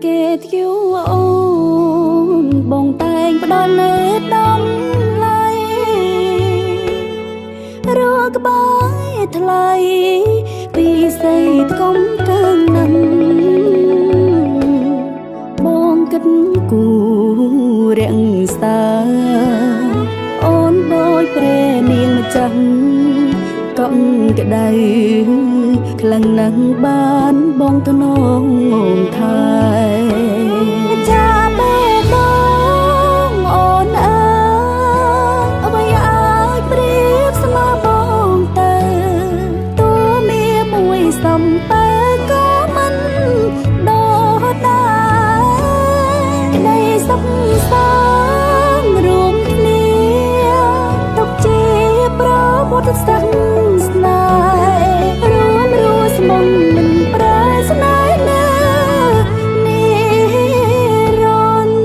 គេធ្យូអូនបងតែងផ្ដល់នៅដំឡៃរកក្បាយថ្លៃពីស័យថ្កុំកើងនឹងបងគិតគូរាំងសាអូនដូចព្រះនាងម្ចាស់កក់ក្ដៅខ្លាំងណាស់បានបងទៅនងថែចាបេះដូងអូនអើយអ្វីអាចប្រៀបស្មើបងទៅតួមានមួយសំពើក៏មិនដោះដែរក្ដីសុខសាន្តរួមគ្នាទុកជាប្រវត្តិសាស្ត្រស្នេហ៍រួមរស់ស្មុំមិនប្រែស្នេហ៍ណានិរន្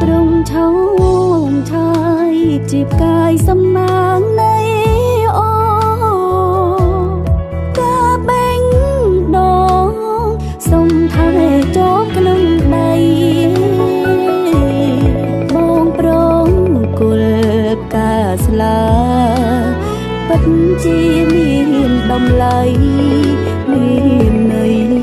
តរងឆោមឆាយជាផ្កាយសំ